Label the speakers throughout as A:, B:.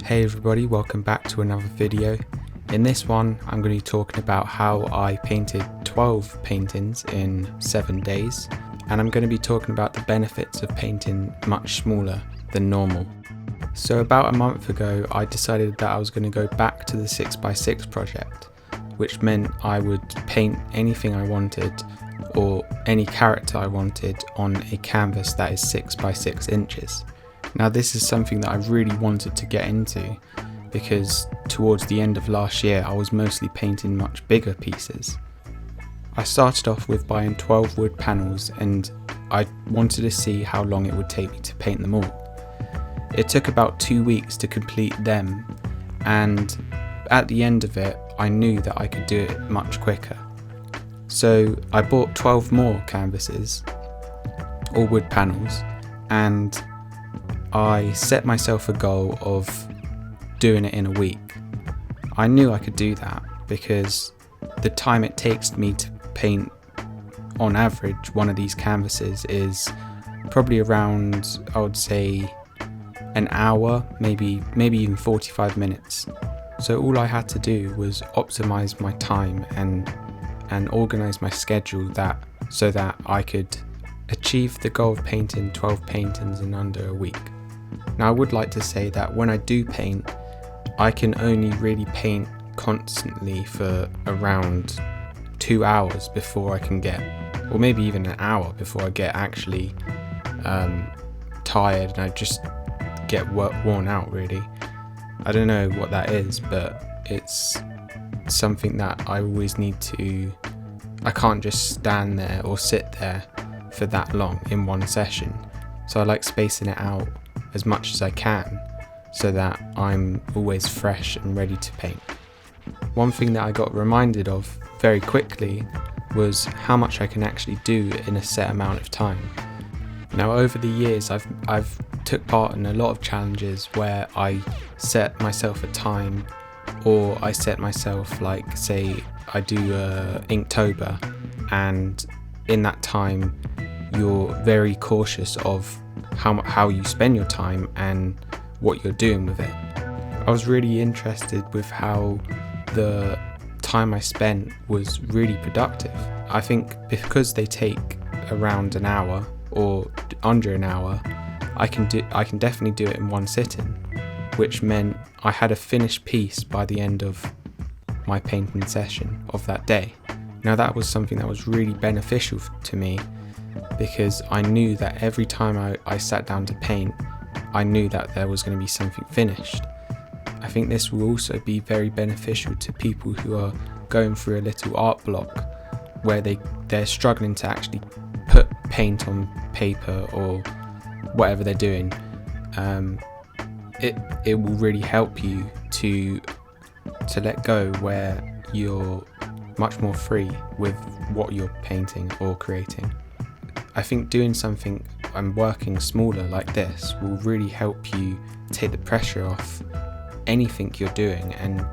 A: Hey everybody, welcome back to another video. In this one, I'm going to be talking about how I painted 12 paintings in 7 days, and I'm going to be talking about the benefits of painting much smaller than normal. So about a month ago, I decided that I was going to go back to the 6x6 project, which meant I would paint anything I wanted or any character I wanted on a canvas that is 6x6 inches. Now this is something that I really wanted to get into because towards the end of last year I was mostly painting much bigger pieces. I started off with buying 12 wood panels and I wanted to see how long it would take me to paint them all. It took about 2 weeks to complete them, and at the end of it I knew that I could do it much quicker. So I bought 12 more canvases, all wood panels, and I set myself a goal of doing it in a week. I knew I could do that because the time it takes me to paint on average one of these canvases is probably around, I would say, an hour, maybe even 45 minutes. So all I had to do was optimize my time and organize my schedule so that I could achieve the goal of painting 12 paintings in under a week. Now I would like to say that when I do paint, I can only really paint constantly for around 2 hours before I can get, or maybe even an hour before I get actually tired and I just get worn out really. I don't know what that is, but it's something that I always need to, I can't just stand there or sit there for that long in one session. So I like spacing it out as much as I can so that I'm always fresh and ready to paint. One thing that I got reminded of very quickly was how much I can actually do in a set amount of time. Now over the years I've took part in a lot of challenges where I set myself a time, or I set myself, like, say I do Inktober, and in that time you're very cautious of how you spend your time and what you're doing with it. I was really interested with how the time I spent was really productive. I think because they take around an hour or under an hour, I can definitely do it in one sitting, which meant I had a finished piece by the end of my painting session of that day. Now that was something that was really beneficial to me because I knew that every time I sat down to paint, I knew that there was going to be something finished. I think this will also be very beneficial to people who are going through a little art block where they're struggling to actually put paint on paper or whatever they're doing. It will really help you to let go, where you're much more free with what you're painting or creating. I think doing something and working smaller like this will really help you take the pressure off anything you're doing, and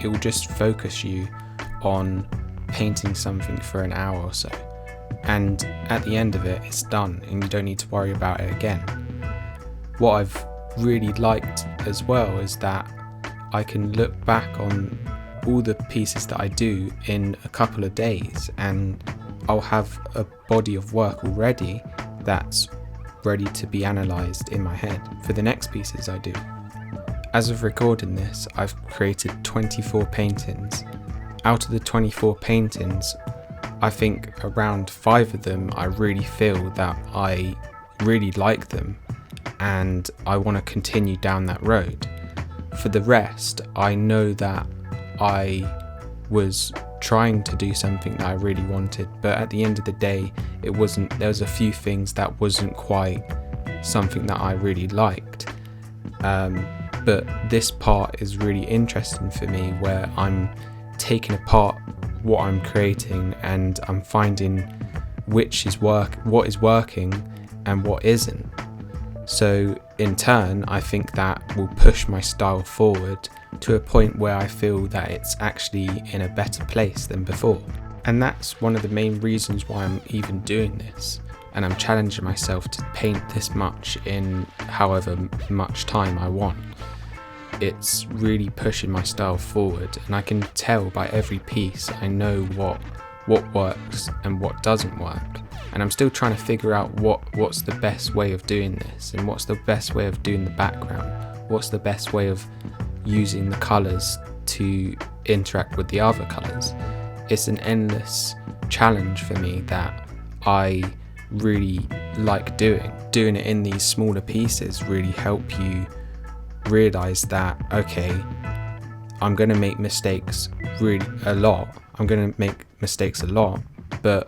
A: it will just focus you on painting something for an hour or so, and at the end of it it's done and you don't need to worry about it again. What I've really liked as well is that I can look back on all the pieces that I do in a couple of days and I'll have a body of work already that's ready to be analysed in my head for the next pieces I do. As of recording this, I've created 24 paintings. Out of the 24 paintings, I think around 5 of them I really feel that I really like them and I want to continue down that road. For the rest, I know that I was trying to do something that I really wanted, but at the end of the day there was a few things that wasn't quite something that I really liked. But this part is really interesting for me, where I'm taking apart what I'm creating and I'm finding what is working and what isn't. So in turn, I think that will push my style forward to a point where I feel that it's actually in a better place than before. And that's one of the main reasons why I'm even doing this, and I'm challenging myself to paint this much in however much time I want. it's really pushing my style forward, and I can tell by every piece I know what works and what doesn't work. And I'm still trying to figure out what's the best way of doing this, and what's the best way of doing the background, what's the best way of using the colours to interact with the other colours. It's an endless challenge for me that I really like doing. Doing it in these smaller pieces really help you realise that, okay, I'm going to make mistakes a lot, but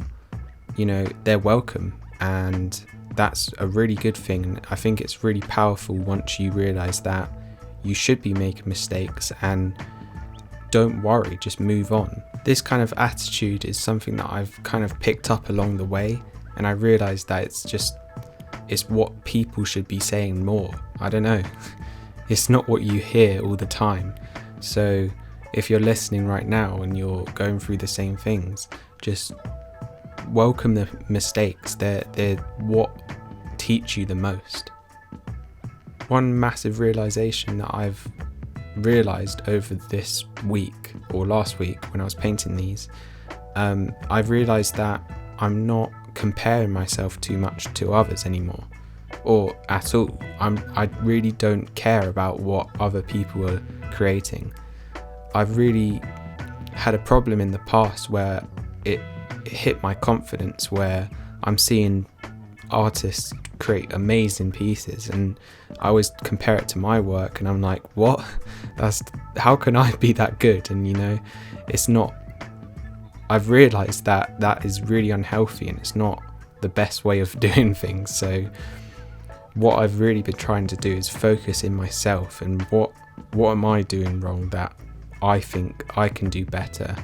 A: you know, they're welcome, and that's a really good thing. And I think it's really powerful once you realise that you should be making mistakes, and don't worry, just move on. This kind of attitude is something that I've kind of picked up along the way, and I realised that it's what people should be saying more. I don't know. It's not what you hear all the time. So if you're listening right now and you're going through the same things, just welcome the mistakes. They're what teach you the most. One massive realization that I've realized over this week, or last week when I was painting these, I've realized that I'm not comparing myself too much to others anymore, or at all. I really don't care about what other people are creating. I've really had a problem in the past where it hit my confidence, where I'm seeing artists create amazing pieces and I always compare it to my work, and I'm like, what? How can I be that good? And you know, it's not. I've realized that is really unhealthy, and it's not the best way of doing things. So what I've really been trying to do is focus in myself, and what am I doing wrong that I think I can do better.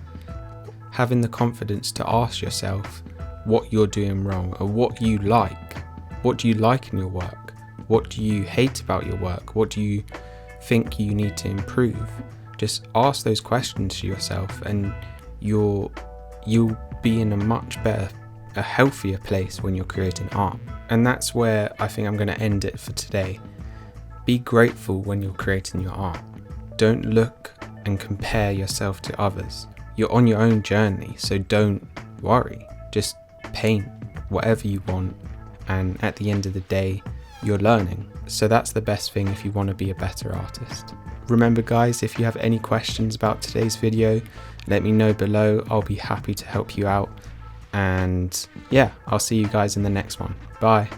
A: Having the confidence to ask yourself what you're doing wrong, or what you like. What do you like in your work? What do you hate about your work? What do you think you need to improve? Just ask those questions to yourself, and you'll be in a much better, a healthier place when you're creating art. And that's where I think I'm going to end it for today. Be grateful when you're creating your art. Don't look and compare yourself to others. You're on your own journey, so don't worry. Just paint whatever you want, and at the end of the day, you're learning. So that's the best thing if you want to be a better artist. Remember guys, if you have any questions about today's video, let me know below. I'll be happy to help you out. And yeah, I'll see you guys in the next one. Bye.